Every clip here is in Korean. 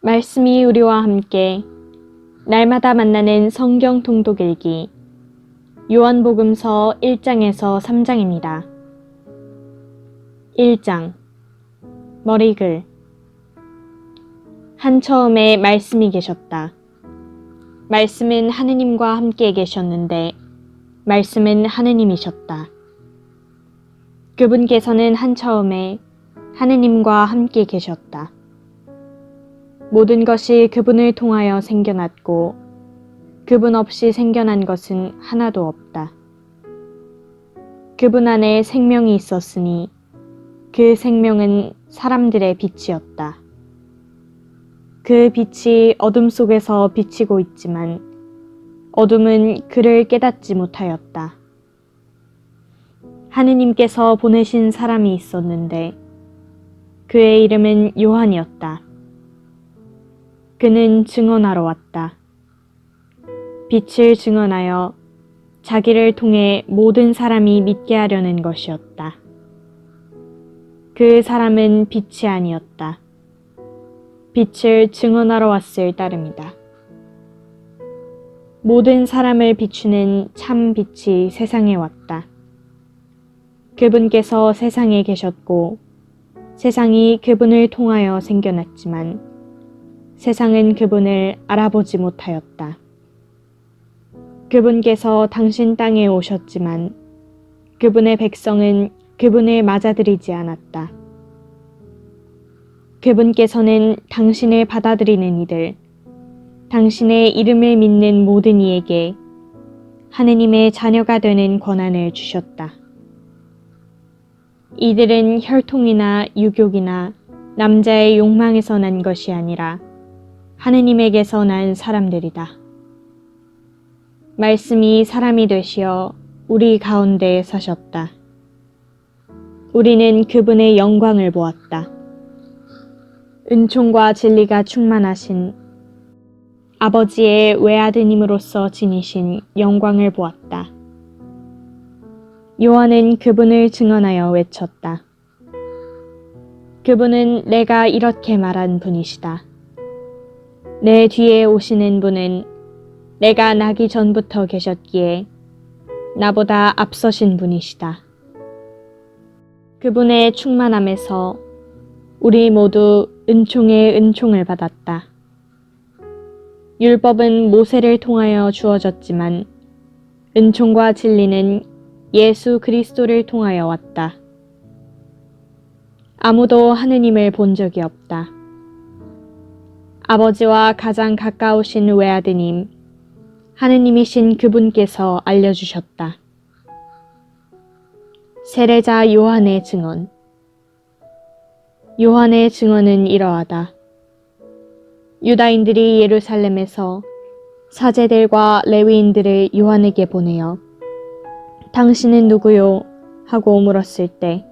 말씀이 우리와 함께 날마다 만나는 성경 통독 읽기 요한복음서 1장에서 3장입니다. 1장 머리글 한 처음에 말씀이 계셨다. 말씀은 하느님과 함께 계셨는데 말씀은 하느님이셨다. 그분께서는 한 처음에 하느님과 함께 계셨다. 모든 것이 그분을 통하여 생겨났고 그분 없이 생겨난 것은 하나도 없다. 그분 안에 생명이 있었으니 그 생명은 사람들의 빛이었다. 그 빛이 어둠 속에서 비치고 있지만 어둠은 그를 깨닫지 못하였다. 하느님께서 보내신 사람이 있었는데 그의 이름은 요한이었다. 그는 증언하러 왔다. 빛을 증언하여 자기를 통해 모든 사람이 믿게 하려는 것이었다. 그 사람은 빛이 아니었다. 빛을 증언하러 왔을 따름이다. 모든 사람을 비추는 참 빛이 세상에 왔다. 그분께서 세상에 계셨고 세상이 그분을 통하여 생겨났지만 세상은 그분을 알아보지 못하였다. 그분께서 당신 땅에 오셨지만 그분의 백성은 그분을 맞아들이지 않았다. 그분께서는 당신을 받아들이는 이들, 당신의 이름을 믿는 모든 이에게 하느님의 자녀가 되는 권한을 주셨다. 이들은 혈통이나 유교이나 남자의 욕망에서 난 것이 아니라 하느님에게서 난 사람들이다. 말씀이 사람이 되시어 우리 가운데에 사셨다. 우리는 그분의 영광을 보았다. 은총과 진리가 충만하신 아버지의 외아드님으로서 지니신 영광을 보았다. 요한은 그분을 증언하여 외쳤다. 그분은 내가 이렇게 말한 분이시다. 내 뒤에 오시는 분은 내가 나기 전부터 계셨기에 나보다 앞서신 분이시다. 그분의 충만함에서 우리 모두 은총에 은총을 받았다. 율법은 모세를 통하여 주어졌지만 은총과 진리는 예수 그리스도를 통하여 왔다. 아무도 하느님을 본 적이 없다. 아버지와 가장 가까우신 외아드님, 하느님이신 그분께서 알려주셨다. 세례자 요한의 증언. 요한의 증언은 이러하다. 유다인들이 예루살렘에서 사제들과 레위인들을 요한에게 보내어 당신은 누구요? 하고 물었을 때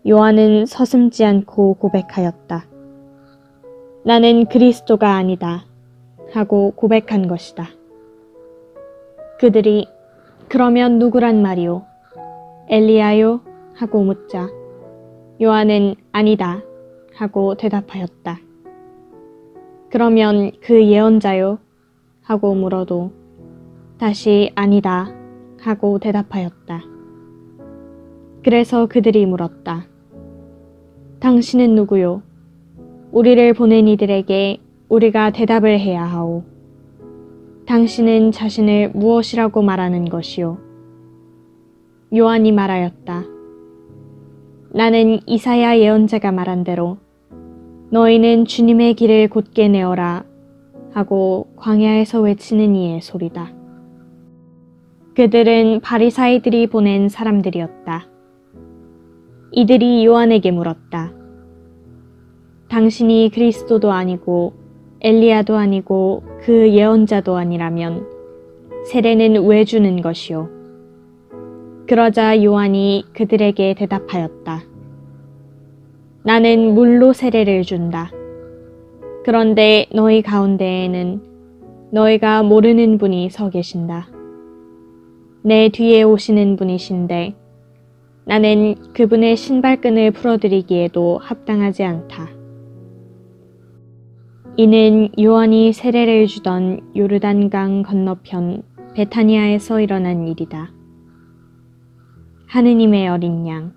요한은 서슴지 않고 고백하였다. 나는 그리스도가 아니다 하고 고백한 것이다. 그들이 그러면 누구란 말이오? 엘리야요? 하고 묻자 요한은 아니다 하고 대답하였다. 그러면 그 예언자요? 하고 물어도 다시 아니다 하고 대답하였다. 그래서 그들이 물었다. 당신은 누구요? 우리를 보낸 이들에게 우리가 대답을 해야 하오. 당신은 자신을 무엇이라고 말하는 것이오? 요한이 말하였다. 나는 이사야 예언자가 말한 대로 너희는 주님의 길을 곧게 내어라 하고 광야에서 외치는 이의 소리다. 그들은 바리사이들이 보낸 사람들이었다. 이들이 요한에게 물었다. 당신이 그리스도도 아니고 엘리야도 아니고 그 예언자도 아니라면 세례는 왜 주는 것이오? 그러자 요한이 그들에게 대답하였다. 나는 물로 세례를 준다. 그런데 너희 가운데에는 너희가 모르는 분이 서 계신다. 내 뒤에 오시는 분이신데 나는 그분의 신발끈을 풀어드리기에도 합당하지 않다. 이는 요한이 세례를 주던 요르단강 건너편 베타니아에서 일어난 일이다. 하느님의 어린 양.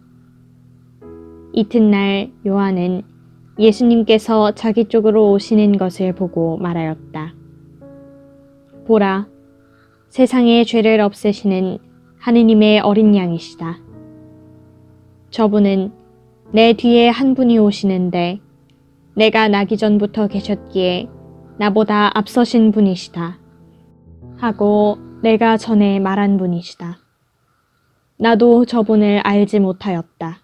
이튿날 요한은 예수님께서 자기 쪽으로 오시는 것을 보고 말하였다. 보라, 세상의 죄를 없애시는 하느님의 어린 양이시다. 저분은 내 뒤에 한 분이 오시는데 내가 나기 전부터 계셨기에 나보다 앞서신 분이시다. 하고 내가 전에 말한 분이시다. 나도 저분을 알지 못하였다.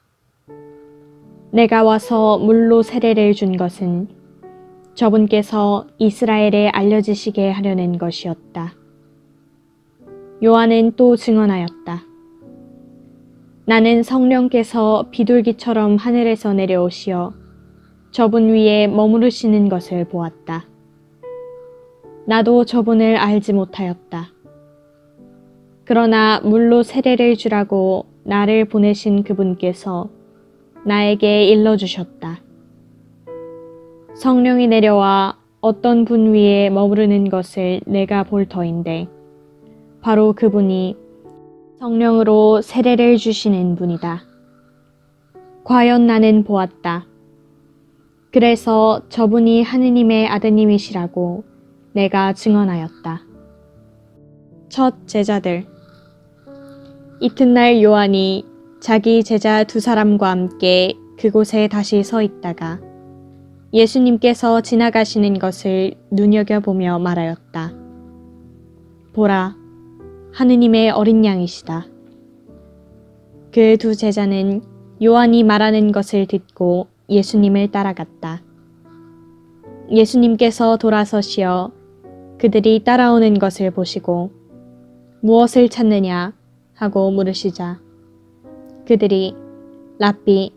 내가 와서 물로 세례를 준 것은 저분께서 이스라엘에 알려지시게 하려는 것이었다. 요한은 또 증언하였다. 나는 성령께서 비둘기처럼 하늘에서 내려오시어 저분 위에 머무르시는 것을 보았다. 나도 저분을 알지 못하였다. 그러나 물로 세례를 주라고 나를 보내신 그분께서 나에게 일러주셨다. 성령이 내려와 어떤 분 위에 머무르는 것을 내가 볼 터인데 바로 그분이 성령으로 세례를 주시는 분이다. 과연 나는 보았다. 그래서 저분이 하느님의 아드님이시라고 내가 증언하였다. 첫 제자들. 이튿날 요한이 자기 제자 2사람과 함께 그곳에 다시 서 있다가 예수님께서 지나가시는 것을 눈여겨보며 말하였다. 보라, 하느님의 어린 양이시다. 그 2 제자는 요한이 말하는 것을 듣고 예수님을 따라갔다. 예수님께서 돌아서시어 그들이 따라오는 것을 보시고 무엇을 찾느냐 하고 물으시자 그들이 랍비,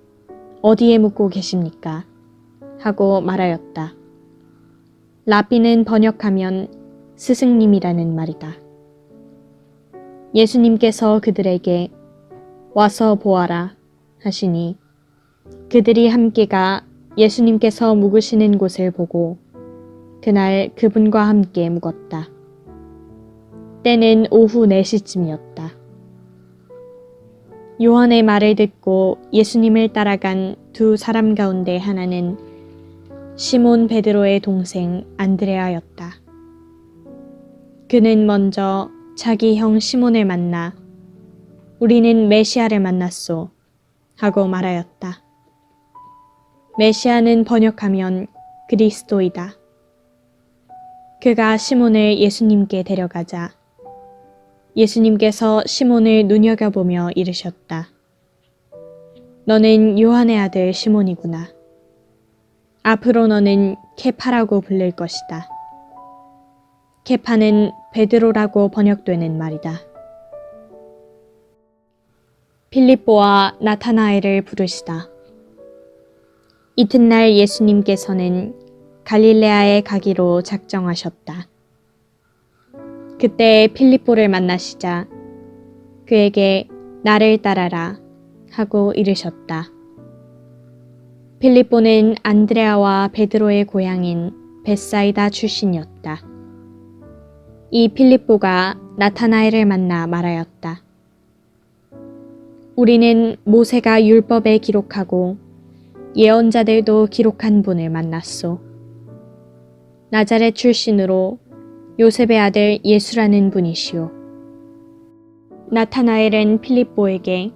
어디에 묵고 계십니까? 하고 말하였다. 랍비는 번역하면 스승님이라는 말이다. 예수님께서 그들에게 와서 보아라 하시니 그들이 함께가 예수님께서 묵으시는 곳을 보고 그날 그분과 함께 묵었다. 때는 오후 4시쯤이었다. 요한의 말을 듣고 예수님을 따라간 2 사람 가운데 하나는 시몬 베드로의 동생 안드레아였다. 그는 먼저 자기 형 시몬을 만나 우리는 메시아를 만났소 하고 말하였다. 메시아는 번역하면 그리스도이다. 그가 시몬을 예수님께 데려가자 예수님께서 시몬을 눈여겨보며 이르셨다. 너는 요한의 아들 시몬이구나. 앞으로 너는 케파라고 불릴 것이다. 케파는 베드로라고 번역되는 말이다. 필립보와 나타나엘을 부르시다. 이튿날 예수님께서는 갈릴레아에 가기로 작정하셨다. 그때 필립보를 만나시자 그에게 나를 따라라 하고 이르셨다. 필립보는 안드레아와 베드로의 고향인 벳사이다 출신이었다. 이 필립보가 나타나엘을 만나 말하였다. 우리는 모세가 율법에 기록하고 예언자들도 기록한 분을 만났소. 나자렛 출신으로 요셉의 아들 예수라는 분이시오. 나타나엘은 필립보에게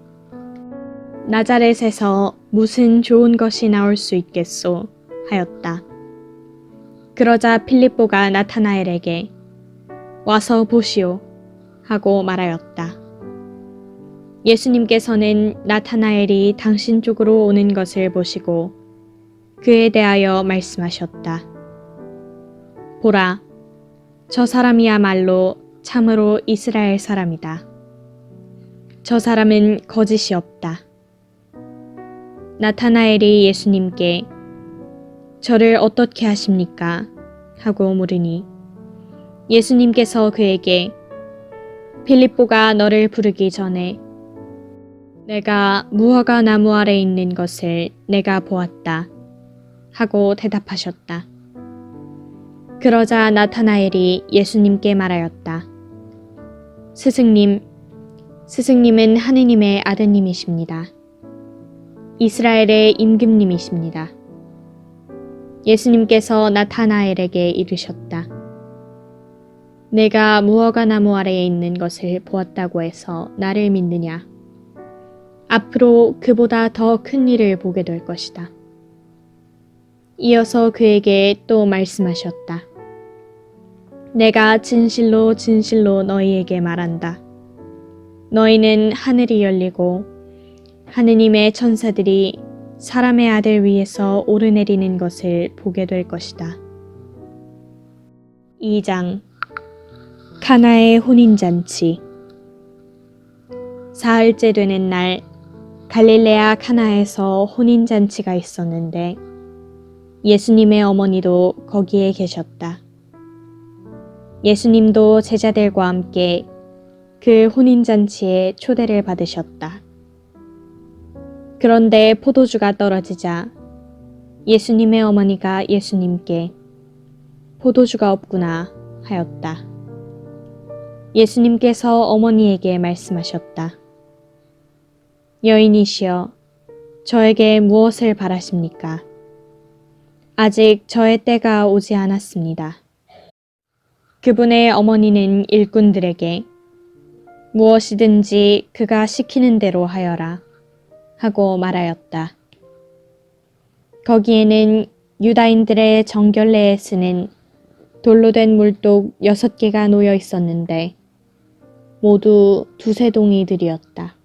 나자렛에서 무슨 좋은 것이 나올 수 있겠소 하였다. 그러자 필립보가 나타나엘에게 와서 보시오 하고 말하였다. 예수님께서는 나타나엘이 당신 쪽으로 오는 것을 보시고 그에 대하여 말씀하셨다. 보라, 저 사람이야말로 참으로 이스라엘 사람이다. 저 사람은 거짓이 없다. 나타나엘이 예수님께 저를 어떻게 하십니까? 하고 물으니 예수님께서 그에게 필립보가 너를 부르기 전에 내가 무화과 나무 아래 있는 것을 내가 보았다. 하고 대답하셨다. 그러자 나타나엘이 예수님께 말하였다. 스승님, 스승님은 하느님의 아드님이십니다. 이스라엘의 임금님이십니다. 예수님께서 나타나엘에게 이르셨다. 내가 무화과 나무 아래에 있는 것을 보았다고 해서 나를 믿느냐? 앞으로 그보다 더 큰 일을 보게 될 것이다. 이어서 그에게 또 말씀하셨다. 내가 진실로 진실로 너희에게 말한다. 너희는 하늘이 열리고 하느님의 천사들이 사람의 아들 위에서 오르내리는 것을 보게 될 것이다. 2장 가나의 혼인잔치. 사흘째 되는 날 갈릴레아 가나에서 혼인잔치가 있었는데 예수님의 어머니도 거기에 계셨다. 예수님도 제자들과 함께 그 혼인잔치에 초대를 받으셨다. 그런데 포도주가 떨어지자 예수님의 어머니가 예수님께 포도주가 없구나 하였다. 예수님께서 어머니에게 말씀하셨다. 여인이시여, 저에게 무엇을 바라십니까? 아직 저의 때가 오지 않았습니다. 그분의 어머니는 일꾼들에게 무엇이든지 그가 시키는 대로 하여라 하고 말하였다. 거기에는 유다인들의 정결례에 쓰는 돌로 된 물독 6개가 놓여 있었는데 모두 두세 동이들이었다.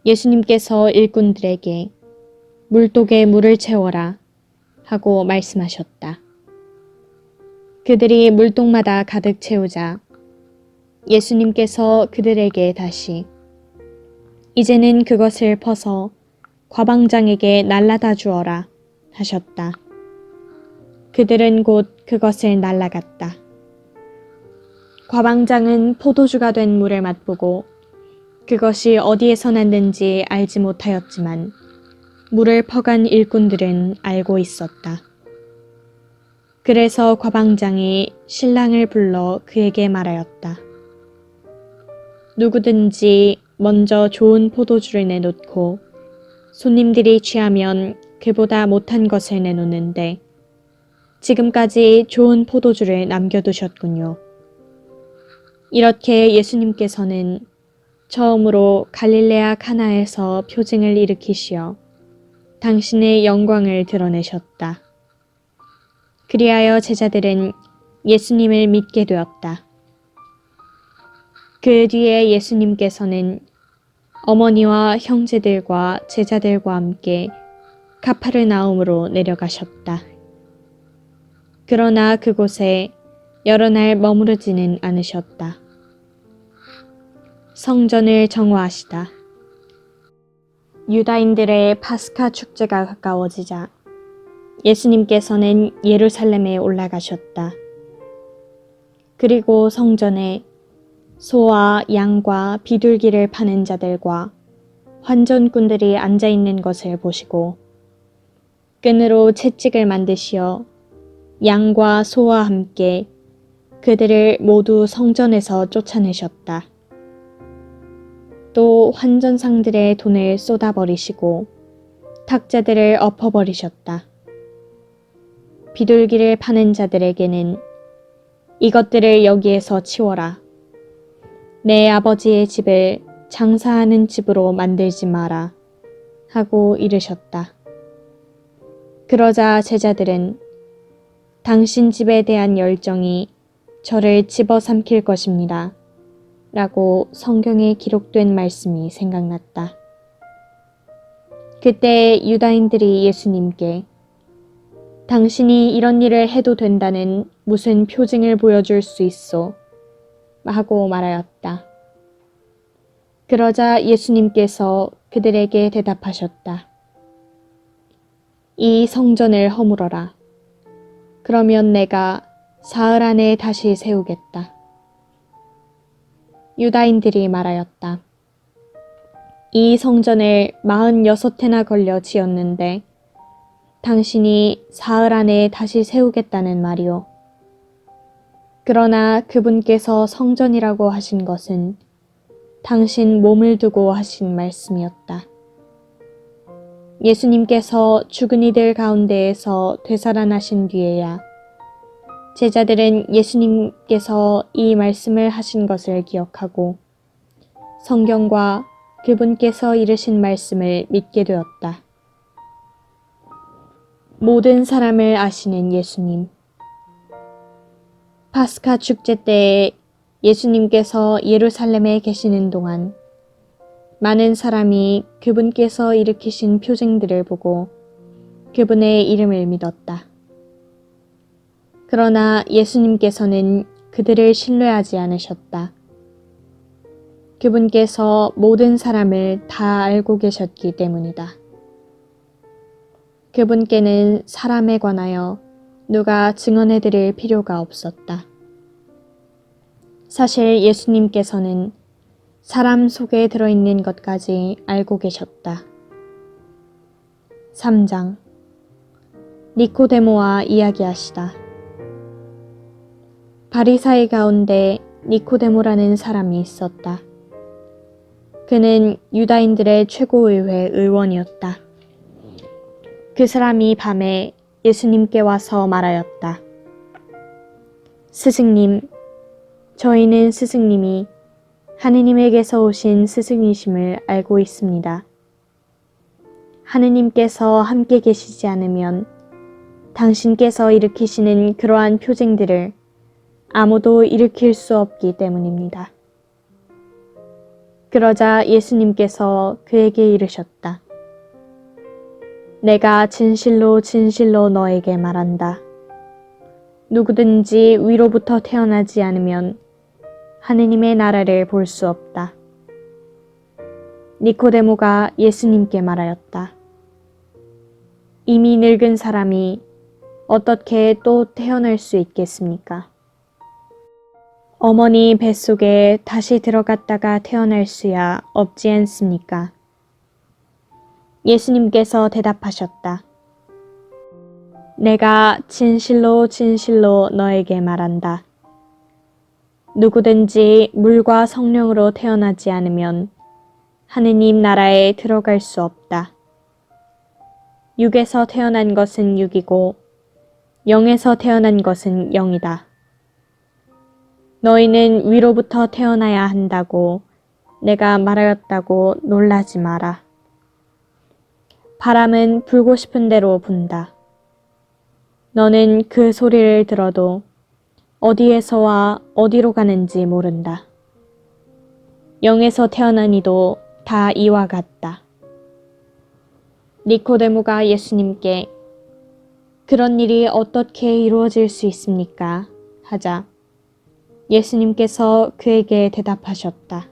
예수님께서 일꾼들에게 물독에 물을 채워라 하고 말씀하셨다. 그들이 물독마다 가득 채우자 예수님께서 그들에게 다시 이제는 그것을 퍼서 과방장에게 날라다 주어라 하셨다. 그들은 곧 그것을 날라갔다. 과방장은 포도주가 된 물을 맛보고 그것이 어디에서 났는지 알지 못하였지만 물을 퍼간 일꾼들은 알고 있었다. 그래서 과방장이 신랑을 불러 그에게 말하였다. 누구든지 먼저 좋은 포도주를 내놓고 손님들이 취하면 그보다 못한 것을 내놓는데 지금까지 좋은 포도주를 남겨두셨군요. 이렇게 예수님께서는 처음으로 갈릴레아 가나에서 표징을 일으키시어 당신의 영광을 드러내셨다. 그리하여 제자들은 예수님을 믿게 되었다. 그 뒤에 예수님께서는 어머니와 형제들과 제자들과 함께 가파르나움으로 내려가셨다. 그러나 그곳에 여러 날 머무르지는 않으셨다. 성전을 정화하시다. 유다인들의 파스카 축제가 가까워지자 예수님께서는 예루살렘에 올라가셨다. 그리고 성전에 소와 양과 비둘기를 파는 자들과 환전꾼들이 앉아 있는 것을 보시고 끈으로 채찍을 만드시어 양과 소와 함께 그들을 모두 성전에서 쫓아내셨다. 또 환전상들의 돈을 쏟아버리시고 탁자들을 엎어버리셨다. 비둘기를 파는 자들에게는 이것들을 여기에서 치워라. 내 아버지의 집을 장사하는 집으로 만들지 마라 하고 이르셨다. 그러자 제자들은 당신 집에 대한 열정이 저를 집어삼킬 것입니다 라고 성경에 기록된 말씀이 생각났다. 그때 유다인들이 예수님께 당신이 이런 일을 해도 된다는 무슨 표징을 보여줄 수 있소? 하고 말하였다. 그러자 예수님께서 그들에게 대답하셨다. 이 성전을 허물어라. 그러면 내가 사흘 안에 다시 세우겠다. 유다인들이 말하였다. 이 성전을 46해나 걸려 지었는데 당신이 사흘 안에 다시 세우겠다는 말이요. 그러나 그분께서 성전이라고 하신 것은 당신 몸을 두고 하신 말씀이었다. 예수님께서 죽은 이들 가운데에서 되살아나신 뒤에야 제자들은 예수님께서 이 말씀을 하신 것을 기억하고 성경과 그분께서 이르신 말씀을 믿게 되었다. 모든 사람을 아시는 예수님. 파스카 축제 때에 예수님께서 예루살렘에 계시는 동안 많은 사람이 그분께서 일으키신 표징들을 보고 그분의 이름을 믿었다. 그러나 예수님께서는 그들을 신뢰하지 않으셨다. 그분께서 모든 사람을 다 알고 계셨기 때문이다. 그분께는 사람에 관하여 누가 증언해 드릴 필요가 없었다. 사실 예수님께서는 사람 속에 들어있는 것까지 알고 계셨다. 3장 니코데모와 이야기하시다. 바리사이 가운데 니코데모라는 사람이 있었다. 그는 유다인들의 최고의회 의원이었다. 그 사람이 밤에 예수님께 와서 말하였다. 스승님, 저희는 스승님이 하느님에게서 오신 스승이심을 알고 있습니다. 하느님께서 함께 계시지 않으면 당신께서 일으키시는 그러한 표징들을 아무도 일으킬 수 없기 때문입니다. 그러자 예수님께서 그에게 이르셨다. 내가 진실로 진실로 너에게 말한다. 누구든지 위로부터 태어나지 않으면 하느님의 나라를 볼 수 없다. 니코데모가 예수님께 말하였다. 이미 늙은 사람이 어떻게 또 태어날 수 있겠습니까? 어머니 뱃속에 다시 들어갔다가 태어날 수야 없지 않습니까? 예수님께서 대답하셨다. 내가 진실로 진실로 너에게 말한다. 누구든지 물과 성령으로 태어나지 않으면 하느님 나라에 들어갈 수 없다. 육에서 태어난 것은 육이고 영에서 태어난 것은 영이다. 너희는 위로부터 태어나야 한다고 내가 말하였다고 놀라지 마라. 바람은 불고 싶은 대로 분다. 너는 그 소리를 들어도 어디에서와 어디로 가는지 모른다. 영에서 태어난 이도 다 이와 같다. 니코데모가 예수님께 그런 일이 어떻게 이루어질 수 있습니까? 하자 예수님께서 그에게 대답하셨다.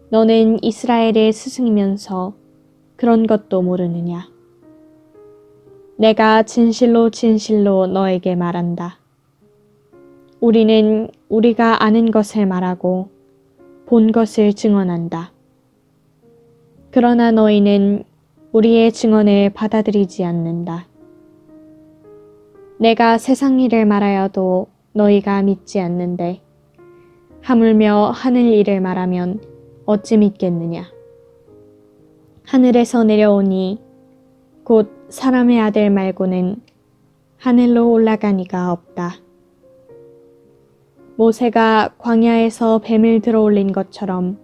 너는 이스라엘의 스승이면서 그런 것도 모르느냐? 내가 진실로 진실로 너에게 말한다. 우리는 우리가 아는 것을 말하고 본 것을 증언한다. 그러나 너희는 우리의 증언을 받아들이지 않는다. 내가 세상 일을 말하여도 너희가 믿지 않는데 하물며 하늘 일을 말하면 어찌 믿겠느냐? 하늘에서 내려오니 곧 사람의 아들 말고는 하늘로 올라간 이가 없다. 모세가 광야에서 뱀을 들어올린 것처럼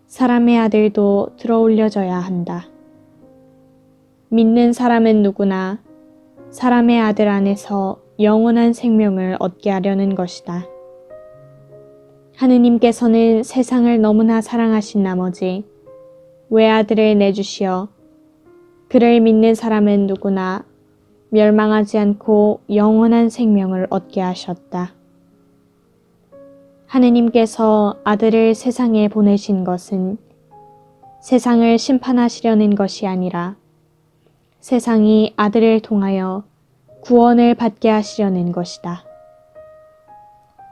사람의 아들도 들어올려져야 한다. 믿는 사람은 누구나 사람의 아들 안에서 영원한 생명을 얻게 하려는 것이다. 하느님께서는 세상을 너무나 사랑하신 나머지 외아들을 내주시어 그를 믿는 사람은 누구나 멸망하지 않고 영원한 생명을 얻게 하셨다. 하느님께서 아들을 세상에 보내신 것은 세상을 심판하시려는 것이 아니라 세상이 아들을 통하여 구원을 받게 하시려는 것이다.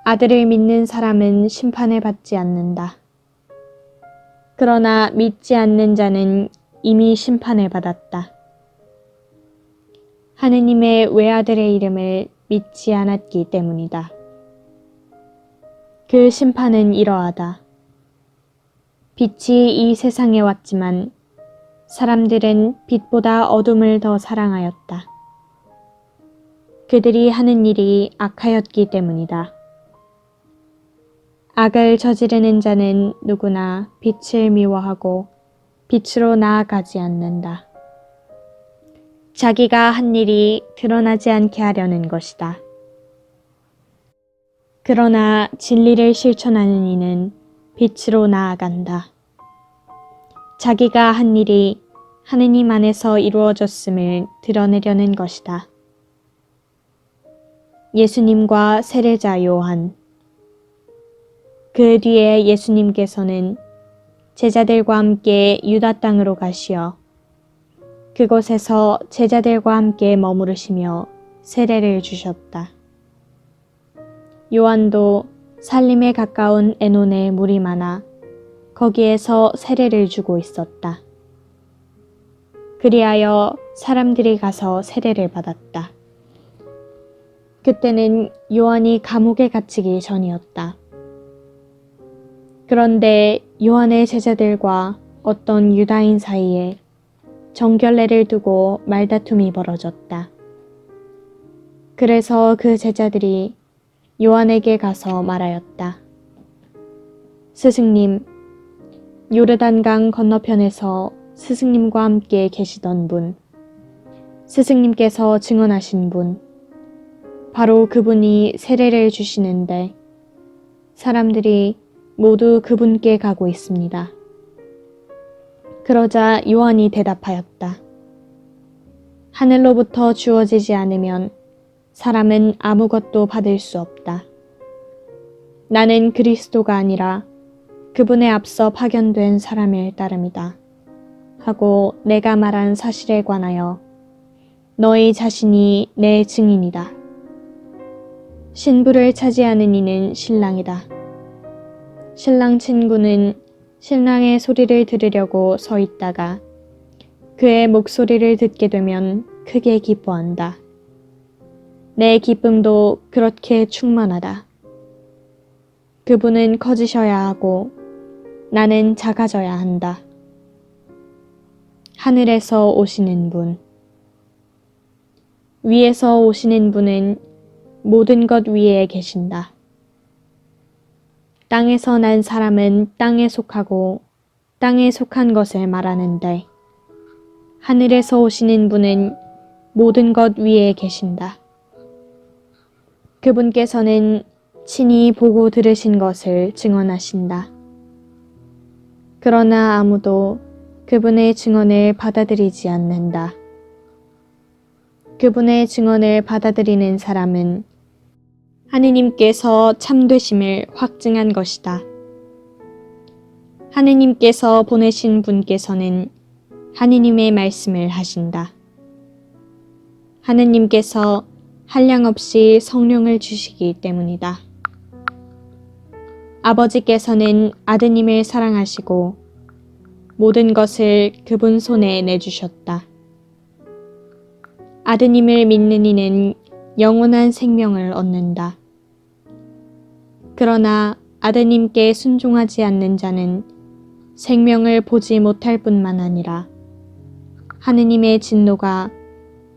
아들을 믿는 사람은 심판을 받지 않는다. 그러나 믿지 않는 자는 이미 심판을 받았다. 하느님의 외아들의 이름을 믿지 않았기 때문이다. 그 심판은 이러하다. 빛이 이 세상에 왔지만 사람들은 빛보다 어둠을 더 사랑하였다. 그들이 하는 일이 악하였기 때문이다. 악을 저지르는 자는 누구나 빛을 미워하고 빛으로 나아가지 않는다. 자기가 한 일이 드러나지 않게 하려는 것이다. 그러나 진리를 실천하는 이는 빛으로 나아간다. 자기가 한 일이 하느님 안에서 이루어졌음을 드러내려는 것이다. 예수님과 세례자 요한. 그 뒤에 예수님께서는 제자들과 함께 유다 땅으로 가시어 그곳에서 제자들과 함께 머무르시며 세례를 주셨다. 요한도 살림에 가까운 에논에 물이 많아 거기에서 세례를 주고 있었다. 그리하여 사람들이 가서 세례를 받았다. 그때는 요한이 감옥에 갇히기 전이었다. 그런데 요한의 제자들과 어떤 유다인 사이에 정결례를 두고 말다툼이 벌어졌다. 그래서 그 제자들이 요한에게 가서 말하였다. 스승님, 요르단강 건너편에서 스승님과 함께 계시던 분, 스승님께서 증언하신 분, 바로 그분이 세례를 주시는데 사람들이 모두 그분께 가고 있습니다. 그러자 요한이 대답하였다. 하늘로부터 주어지지 않으면 사람은 아무것도 받을 수 없다. 나는 그리스도가 아니라 그분에 앞서 파견된 사람일 따름이다. 하고 내가 말한 사실에 관하여 너희 자신이 내 증인이다. 신부를 차지하는 이는 신랑이다. 신랑 친구는 신랑의 소리를 들으려고 서 있다가 그의 목소리를 듣게 되면 크게 기뻐한다. 내 기쁨도 그렇게 충만하다. 그분은 커지셔야 하고 나는 작아져야 한다. 하늘에서 오시는 분. 위에서 오시는 분은 모든 것 위에 계신다. 땅에서 난 사람은 땅에 속하고 땅에 속한 것을 말하는데 하늘에서 오시는 분은 모든 것 위에 계신다. 그분께서는 친히 보고 들으신 것을 증언하신다. 그러나 아무도 그분의 증언을 받아들이지 않는다. 그분의 증언을 받아들이는 사람은 하느님께서 참되심을 확증한 것이다. 하느님께서 보내신 분께서는 하느님의 말씀을 하신다. 하느님께서 한량없이 성령을 주시기 때문이다. 아버지께서는 아드님을 사랑하시고 모든 것을 그분 손에 내주셨다. 아드님을 믿는 이는 영원한 생명을 얻는다. 그러나 아드님께 순종하지 않는 자는 생명을 보지 못할 뿐만 아니라 하느님의 진노가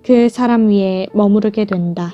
그 사람 위에 머무르게 된다.